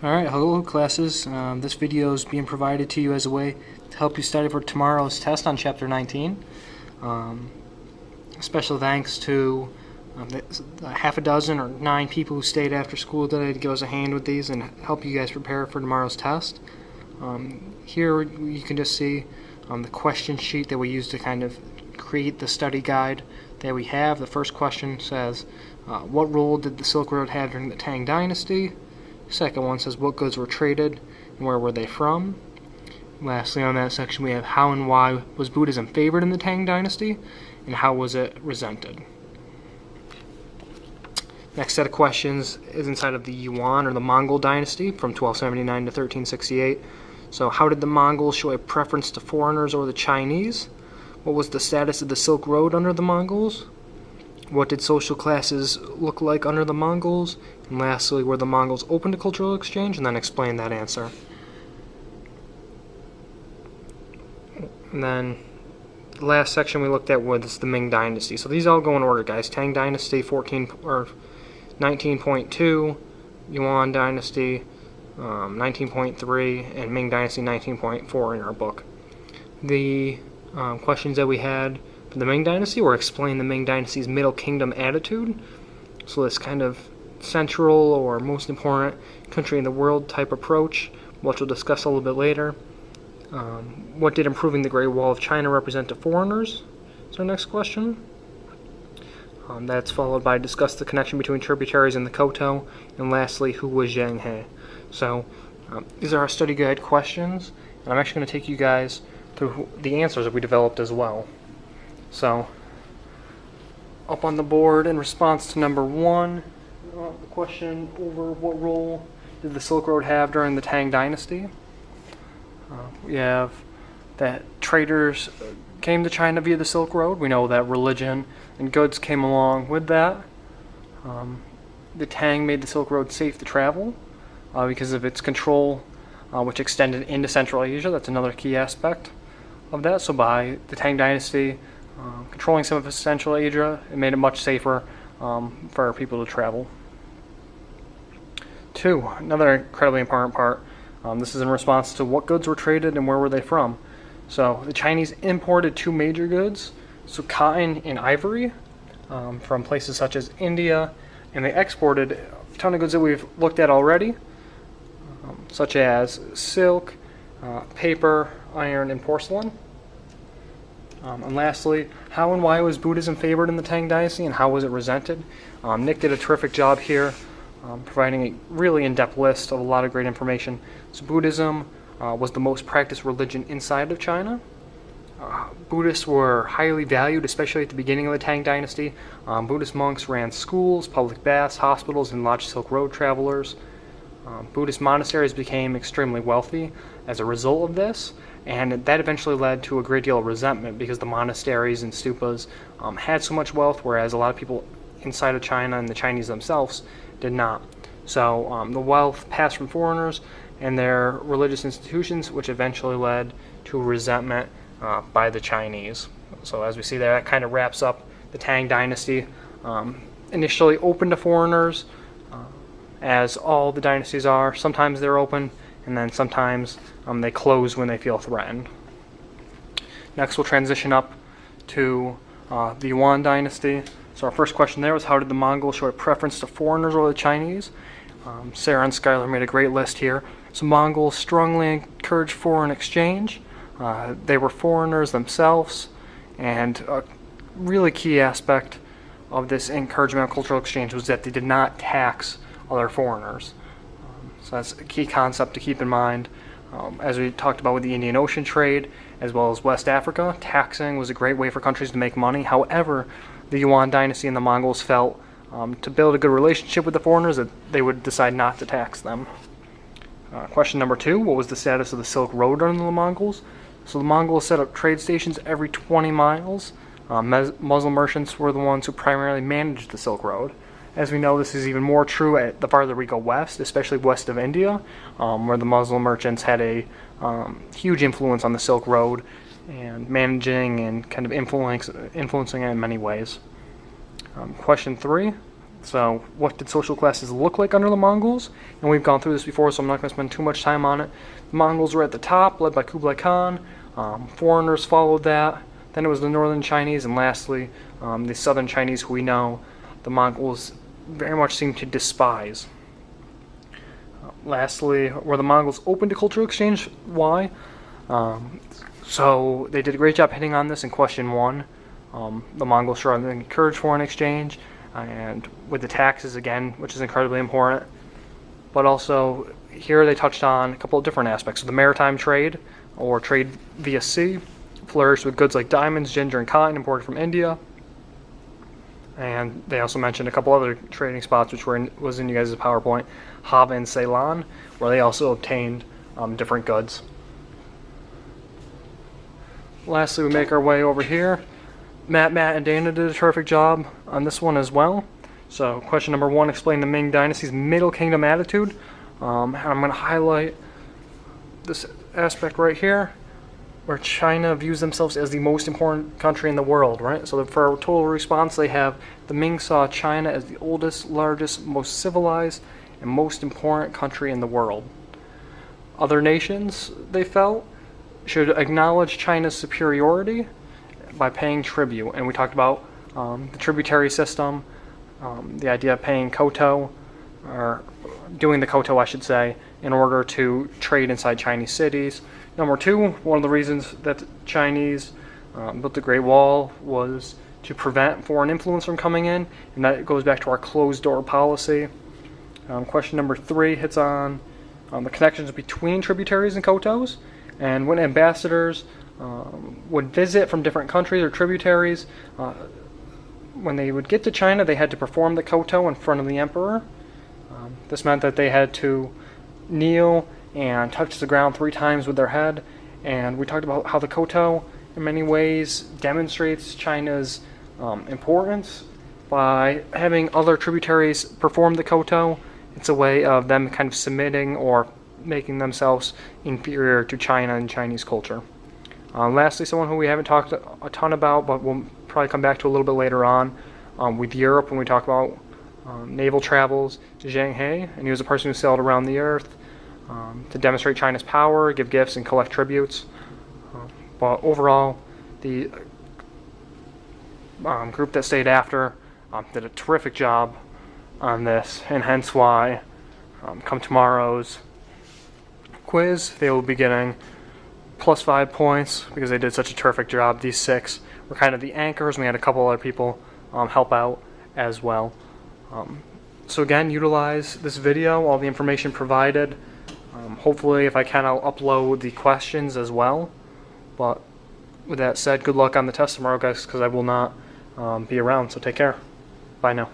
Alright, hello classes. This video is being provided to you as a way to help you study for tomorrow's test on Chapter 19. Special thanks to the half a dozen or 9 people who stayed after school today to give us a hand with these and help you guys prepare for tomorrow's test. Here you can just see the question sheet that we use to kind of create the study guide that we have. The first question says, what role did the Silk Road have during the Tang Dynasty? Second one says what goods were traded and where were they from. Lastly, on that section we have how and why was Buddhism favored in the Tang Dynasty and how was it resented. Next set of questions is inside of the Yuan or the Mongol Dynasty from 1279 to 1368. So how did the Mongols show a preference to foreigners or the Chinese? What was the status of the Silk Road under the Mongols? What did social classes look like under the Mongols? And lastly, were the Mongols open to cultural exchange? And then explain that answer. And then the last section we looked at was the Ming Dynasty. So these all go in order, guys. Tang Dynasty 19.2, Yuan Dynasty 19.3, and Ming Dynasty 19.4 in our book. The questions that we had for the Ming Dynasty were explain the Ming Dynasty's Middle Kingdom attitude. So this kind of central or most important country in the world type approach, which we'll discuss a little bit later. What did improving the Great Wall of China represent to foreigners? Is our next question. That's followed by discuss the connection between tributaries and the Koto, and lastly, who was Zheng He? So these are our study guide questions, and I'm actually going to take you guys through the answers that we developed as well. So up on the board in response to number 1, the question over what role did the Silk Road have during the Tang Dynasty? We have that traders came to China via the Silk Road. We know that religion and goods came along with that. The Tang made the Silk Road safe to travel because of its control, which extended into Central Asia. That's another key aspect of that. So by the Tang Dynasty controlling some of Central Asia, it made it much safer for people to travel. 2, another incredibly important part. This is in response to what goods were traded and where were they from. So the Chinese imported 2 major goods, so cotton and ivory, from places such as India, and they exported a ton of goods that we've looked at already, such as silk, paper, iron, and porcelain. And lastly, how and why was Buddhism favored in the Tang Dynasty and how was it resented? Nick did a terrific job here, providing a really in-depth list of a lot of great information. So Buddhism was the most practiced religion inside of China. Buddhists were highly valued, especially at the beginning of the Tang Dynasty. Buddhist monks ran schools, public baths, hospitals, and lodged Silk Road travelers. Buddhist monasteries became extremely wealthy as a result of this, and that eventually led to a great deal of resentment because the monasteries and stupas had so much wealth, whereas a lot of people inside of China and the Chinese themselves did not. So the wealth passed from foreigners and their religious institutions, which eventually led to resentment by the Chinese. So as we see there, that kind of wraps up the Tang Dynasty. Initially open to foreigners, as all the dynasties are. Sometimes they're open, and then sometimes they close when they feel threatened. Next, we'll transition up to the Yuan Dynasty. So our first question there was, how did the Mongols show a preference to foreigners or the Chinese? Sarah and Skylar made a great list here. So Mongols strongly encouraged foreign exchange. They were foreigners themselves, and a really key aspect of this encouragement of cultural exchange was that they did not tax other foreigners. So that's a key concept to keep in mind. As we talked about with the Indian Ocean trade, as well as West Africa, taxing was a great way for countries to make money. However, the Yuan Dynasty and the Mongols felt to build a good relationship with the foreigners that they would decide not to tax them. Question number 2, what was the status of the Silk Road under the Mongols? So the Mongols set up trade stations every 20 miles. Muslim merchants were the ones who primarily managed the Silk Road. As we know, this is even more true at the farther we go west, especially west of India, where the Muslim merchants had a huge influence on the Silk Road and managing and kind of influencing it in many ways. Question 3, So what did social classes look like under the Mongols? And we've gone through this before, so I'm not going to spend too much time on it. The Mongols were at the top, led by Kublai Khan. Foreigners followed that. Then it was the northern Chinese, and lastly, the southern Chinese, who we know the Mongols very much seem to despise. Lastly, were the Mongols open to cultural exchange? Why? So they did a great job hitting on this in question 1. The Mongols strongly encouraged foreign exchange, and with the taxes again, which is incredibly important. But also, here they touched on a couple of different aspects. So the maritime trade, or trade via sea, flourished with goods like diamonds, ginger, and cotton imported from India. And they also mentioned a couple other trading spots, which was in you guys' PowerPoint, Java and Ceylon, where they also obtained different goods. Lastly, we make our way over here. Matt, and Dana did a terrific job on this one as well. So question number 1, explain the Ming Dynasty's Middle Kingdom attitude. And I'm going to highlight this aspect right here, where China views themselves as the most important country in the world, right? So for a total response, they have the Ming saw China as the oldest, largest, most civilized, and most important country in the world. Other nations, they felt, should acknowledge China's superiority by paying tribute. And we talked about the tributary system, the idea of paying koto, or doing the koto, I should say, in order to trade inside Chinese cities. Number 2, one of the reasons that the Chinese built the Great Wall was to prevent foreign influence from coming in, and that goes back to our closed-door policy. Question number 3 hits on the connections between tributaries and kotos, and when ambassadors would visit from different countries or tributaries, when they would get to China, they had to perform the koto in front of the emperor. This meant that they had to kneel and touch the ground 3 times with their head. And we talked about how the koto, in many ways, demonstrates China's importance by having other tributaries perform the koto. It's a way of them kind of submitting or making themselves inferior to China and Chinese culture. Lastly, someone who we haven't talked a ton about, but we'll probably come back to a little bit later on, with Europe when we talk about naval travels, Zheng He, and he was a person who sailed around the earth to demonstrate China's power, give gifts, and collect tributes. But overall, the group that stayed after did a terrific job on this, and hence why come tomorrow's quiz, they will be getting plus 5 points because they did such a terrific job. These 6 were kind of the anchors, and we had a couple other people help out as well. So again, utilize this video, all the information provided. Hopefully, if I can, I'll upload the questions as well. But with that said, good luck on the test tomorrow, guys, because I will not be around, so take care. Bye now.